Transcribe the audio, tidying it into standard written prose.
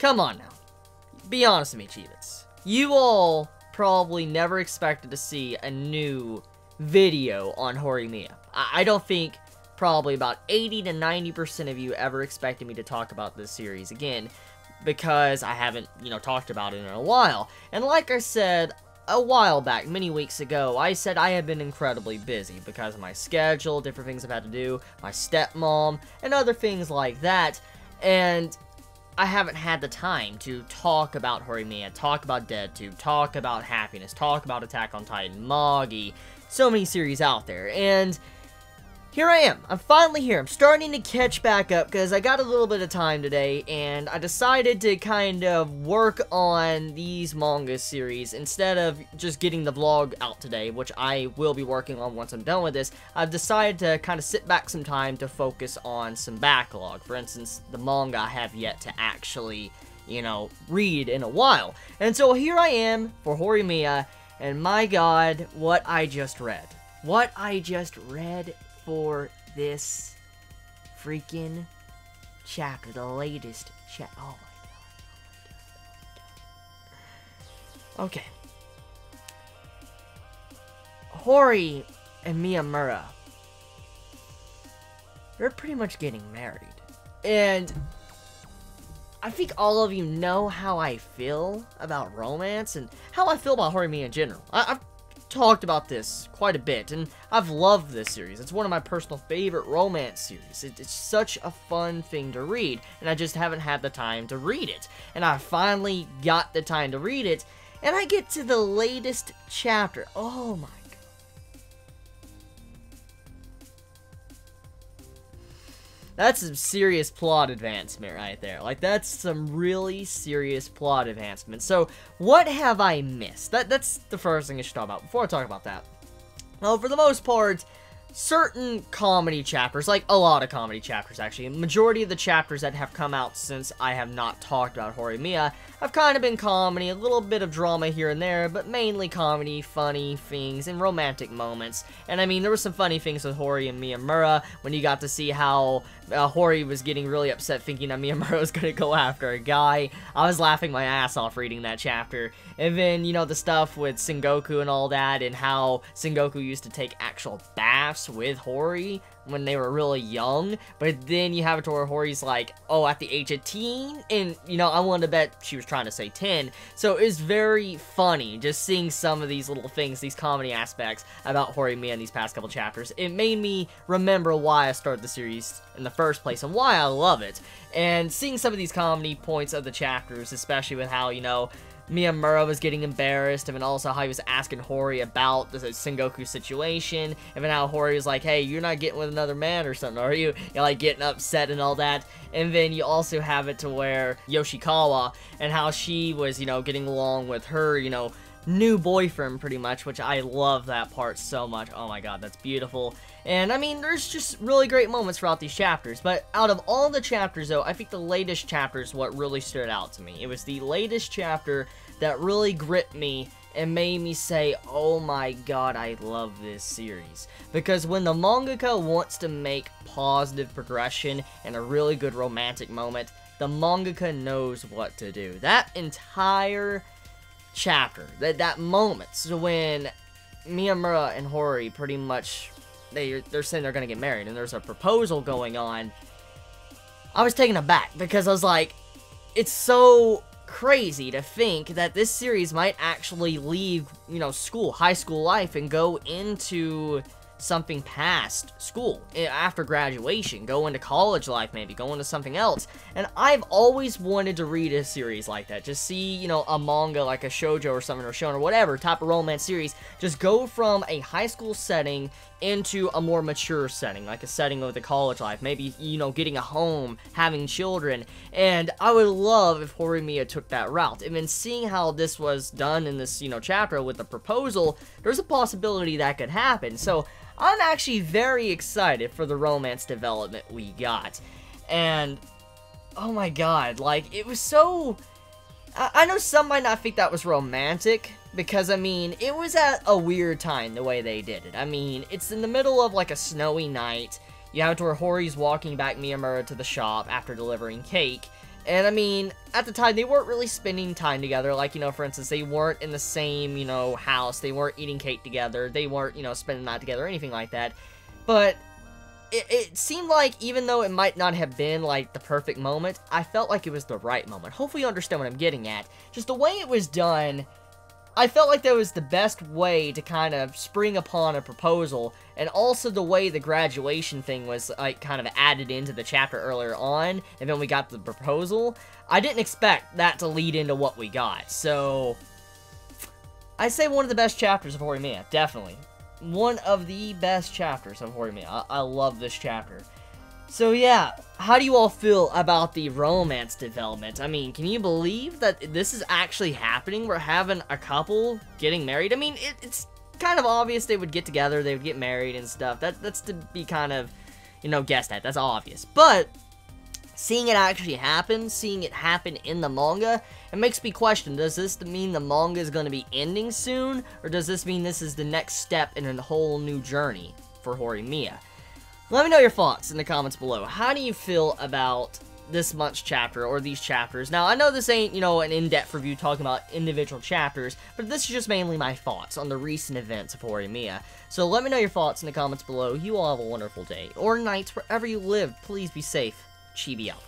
come on now. Be honest with me, Chibis. You all probably never expected to see a new video on Horimiya. I don't think probably about 80 to 90% of you ever expected me to talk about this series again, because I haven't, talked about it in a while. And like I said a while back, many weeks ago, I said I have been incredibly busy because of my schedule, different things I've had to do, my stepmom, and other things like that, and I haven't had the time to talk about Horimiya, talk about Dead Tube, talk about Happiness, talk about Attack on Titan, Magi, so many series out there, and here I am. I'm finally here. I'm starting to catch back up because I got a little bit of time today, and I decided to kind of work on these manga series instead of just getting the vlog out today, which I will be working on once I'm done with this. I've decided to kind of sit back some time to focus on some backlog. For instance, the manga I have yet to actually, read in a while. And so here I am for Horimiya, and my god, what I just read. What I just read for this freaking chapter, the latest chapter. Oh my god. Okay. Hori and Miyamura, they're pretty much getting married. And I think all of you know how I feel about romance and how I feel about Horimiya in general. I've talked about this quite a bit, and I've loved this series. It's one of my personal favorite romance series. It's such a fun thing to read, and I just haven't had the time to read it. And I finally got the time to read it, and I get to the latest chapter. Oh my god. That's some serious plot advancement right there. Like, that's some really serious plot advancement. So, what have I missed? That's the first thing I should talk about before I talk about that. Well, for the most part, certain comedy chapters, like a lot of comedy chapters actually, majority of the chapters that have come out since I have not talked about Horimiya have kind of been comedy, a little bit of drama here and there, but mainly comedy, funny things, and romantic moments. And I mean, there were some funny things with Hori and Miyamura, when you got to see how Hori was getting really upset thinking that Miyamura was going to go after a guy. I was laughing my ass off reading that chapter. And then, the stuff with Sengoku and all that, and how Sengoku used to take actual baths with Hori when they were really young, but then you have it to where Hori's like, oh, at the age of teen, and, I wanted to bet she was trying to say 10, so it's very funny just seeing some of these little things, these comedy aspects about Horimiya in these past couple chapters. It made me remember why I started the series in the first place, and why I love it, and seeing some of these comedy points of the chapters, especially with how, Miyamura was getting embarrassed, and then also how he was asking Hori about the Sengoku situation, and then how Hori was like, hey, you're not getting with another man or something, are you? You're like getting upset and all that. And then you also have it to where Yoshikawa, and how she was, getting along with her, new boyfriend pretty much, which I love that part so much. Oh my god, that's beautiful. And I mean, there's just really great moments throughout these chapters, but out of all the chapters though, I think the latest chapter is what really stood out to me. It was the latest chapter that really gripped me and made me say, oh my god, I love this series. Because when the mangaka wants to make positive progression and a really good romantic moment, the mangaka knows what to do. That entire chapter, that moment, so when Miyamura and Hori pretty much, they're saying they're gonna get married, and there's a proposal going on, I was taken aback, because I was like, it's so crazy to think that this series might actually leave, school, high school life, and go into something past school, after graduation, go into college life maybe, go into something else. And I've always wanted to read a series like that, just see, a manga like a shoujo or something, or shonen or whatever type of romance series, just go from a high school setting into a more mature setting, like a setting of the college life, maybe, getting a home, having children. And I would love if Horimiya took that route. And then seeing how this was done in this, chapter with the proposal, there's a possibility that could happen. So I'm actually very excited for the romance development we got. And, oh my god, like, it was so... I know some might not think that was romantic, because, I mean, it was at a weird time the way they did it. I mean, it's in the middle of, like, a snowy night. You have to where Hori's walking back Miyamura to the shop after delivering cake, And I mean, at the time, they weren't really spending time together. Like, you know, for instance, they weren't in the same, you know, house. They weren't eating cake together. They weren't, you know, spending the night together or anything like that. But it seemed like, even though it might not have been, like, the perfect moment, I felt like it was the right moment. Hopefully you understand what I'm getting at. Just the way it was done, I felt like that was the best way to kind of spring upon a proposal, and also the way the graduation thing was, like, kind of added into the chapter earlier on, and then we got the proposal. I didn't expect that to lead into what we got, so I'd say one of the best chapters of Horimiya, definitely. One of the best chapters of Horimiya. I love this chapter. So yeah, how do you all feel about the romance development? I mean, can you believe that this is actually happening? We're having a couple getting married. I mean, it's kind of obvious they would get together, they would get married and stuff. That's to be kind of, you know, guessed at. That's obvious. But seeing it actually happen, seeing it happen in the manga, it makes me question, does this mean the manga is going to be ending soon? Or does this mean this is the next step in a whole new journey for Horimiya? Let me know your thoughts in the comments below. How do you feel about this month's chapter, or these chapters? Now, I know this ain't, you know, an in-depth review talking about individual chapters, but this is just mainly my thoughts on the recent events of Horimiya. So let me know your thoughts in the comments below. You all have a wonderful day, or night, wherever you live. Please be safe. Chibi out.